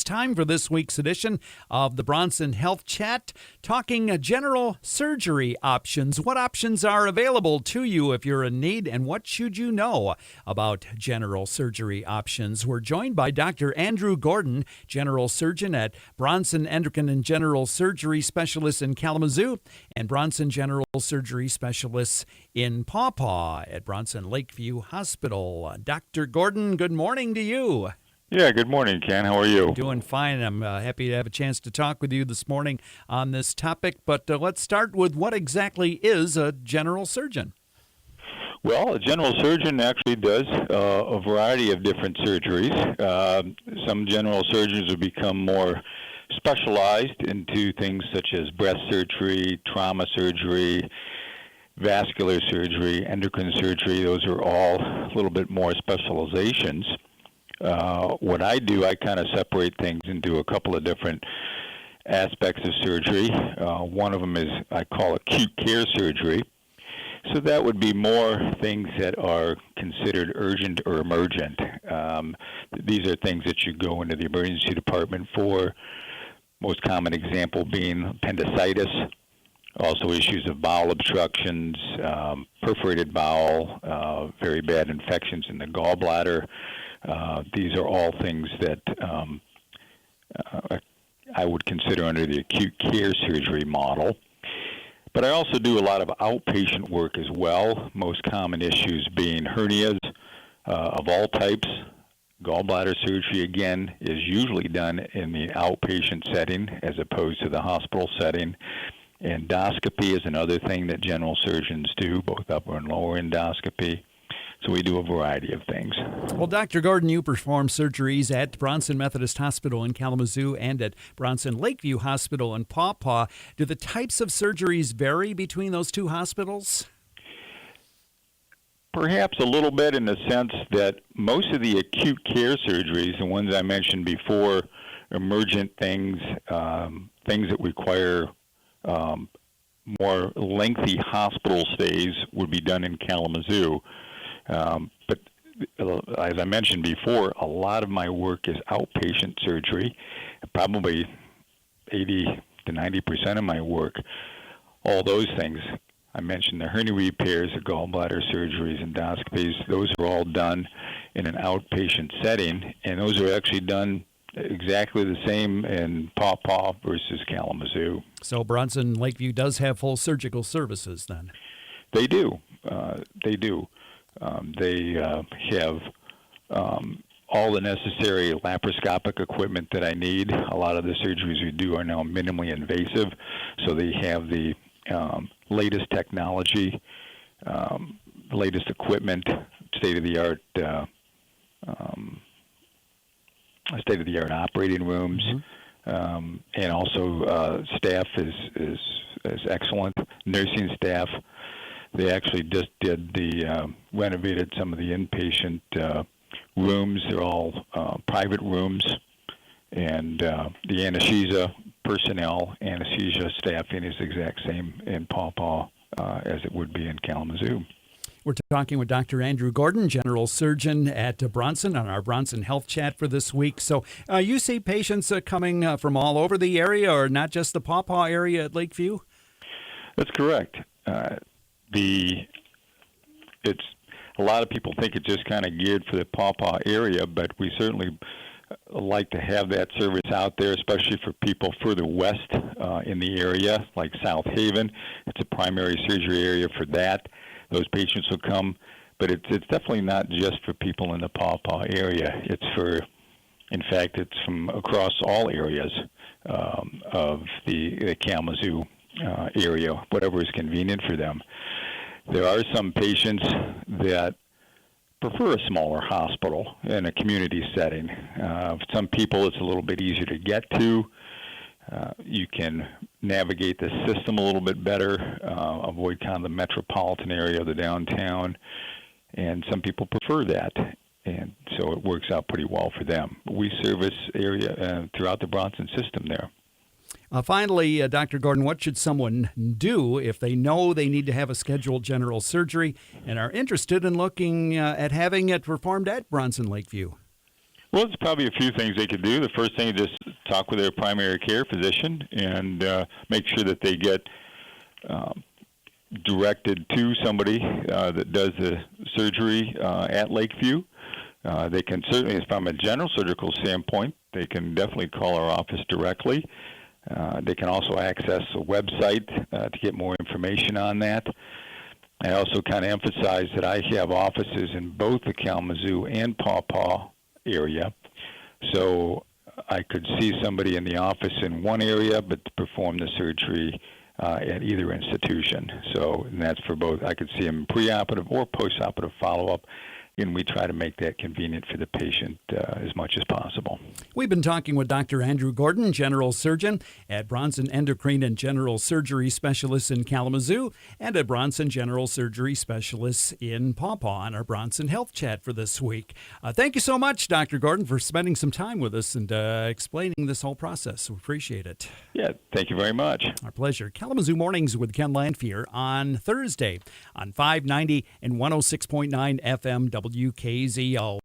time for this week's edition of the Bronson Health Chat, talking general surgery options. What options are available to you if you're in need, and what should you know about general surgery options? We're joined by Dr. Andrew Gordon, general surgeon at Bronson Endocrine and General Surgery Specialists in Kalamazoo and Bronson General Surgery Specialists in Paw Paw at Bronson LakeView Hospital. Dr. Gordon, good morning to you. Yeah, good morning, Ken. How are you? Doing fine. I'm happy to have a chance to talk with you this morning on this topic, but let's start with what exactly is a general surgeon? Well, a general surgeon actually does a variety of different surgeries. Some general surgeons will become more specialized into things such as breast surgery, trauma surgery, vascular surgery, endocrine surgery. Those are all a little bit more specializations. What I do, I kind of separate things into a couple of different aspects of surgery. One of them is I call acute care surgery. So that would be more things that are considered urgent or emergent. These are things that you go into the emergency department for. Most common example being appendicitis, also issues of bowel obstructions, perforated bowel, very bad infections in the gallbladder. These are all things that I would consider under the acute care surgery model. But I also do a lot of outpatient work as well, most common issues being hernias of all types. Gallbladder surgery, again, is usually done in the outpatient setting as opposed to the hospital setting. Endoscopy is another thing that general surgeons do, both upper and lower endoscopy. So we do a variety of things. Well, Dr. Gordon, you perform surgeries at Bronson Methodist Hospital in Kalamazoo and at Bronson LakeView Hospital in Paw Paw. Do the types of surgeries vary between those two hospitals? Perhaps a little bit, in the sense that most of the acute care surgeries, the ones I mentioned before, emergent things, things that require more lengthy hospital stays, would be done in Kalamazoo. But as I mentioned before, a lot of my work is outpatient surgery. Probably 80 to 90% of my work, all those things. I mentioned the hernia repairs, the gallbladder surgeries, endoscopies. Those are all done in an outpatient setting, and those are actually done exactly the same in Paw Paw versus Kalamazoo. So Bronson LakeView does have full surgical services then? They do. They do. They have all the necessary laparoscopic equipment that I need. A lot of the surgeries we do are now minimally invasive, so they have the latest technology, latest equipment, state-of-the-art operating rooms, and also staff is excellent. Nursing staff. They actually just renovated some of the inpatient rooms. They're all private rooms. And the anesthesia personnel, anesthesia staffing is the exact same in Paw Paw as it would be in Kalamazoo. We're talking with Dr. Andrew Gordon, general surgeon at Bronson, on our Bronson Health Chat for this week. So you see patients coming from all over the area, or not just the Paw Paw area at Lakeview? That's correct. It's a lot of people think it's just kind of geared for the Paw Paw area, but we certainly like to have that service out there, especially for people further west in the area, like South Haven. It's a primary surgery area for that. Those patients will come, but it's definitely not just for people in the Paw Paw area. In fact, it's from across all areas of the Kalamazoo area, whatever is convenient for them. There are some patients that prefer a smaller hospital in a community setting. Some people, it's a little bit easier to get to. You can navigate the system a little bit better, avoid kind of the metropolitan area of the downtown, and some people prefer that, and so it works out pretty well for them. We service area throughout the Bronson system there. Finally, Dr. Gordon, what should someone do if they know they need to have a scheduled general surgery and are interested in looking at having it performed at Bronson LakeView? Well, there's probably a few things they could do. The first thing is just talk with their primary care physician and make sure that they get directed to somebody that does the surgery at Lakeview. They can certainly, from a general surgical standpoint, they can definitely call our office directly. They can also access a website to get more information on that. I also kind of emphasize that I have offices in both the Kalamazoo and Paw Paw area, so I could see somebody in the office in one area but perform the surgery at either institution. So and that's for both. I could see them preoperative or postoperative follow-up, and we try to make that convenient for the patient as much as possible. We've been talking with Dr. Andrew Gordon, general surgeon at Bronson Endocrine and General Surgery Specialists in Kalamazoo and at Bronson General Surgery Specialists in Paw Paw on our Bronson Health Chat for this week. Thank you so much, Dr. Gordon, for spending some time with us and explaining this whole process. We appreciate it. Yeah, thank you very much. Our pleasure. Kalamazoo Mornings with Ken Lanphier on Thursday on 590 and 106.9 FM WKZO.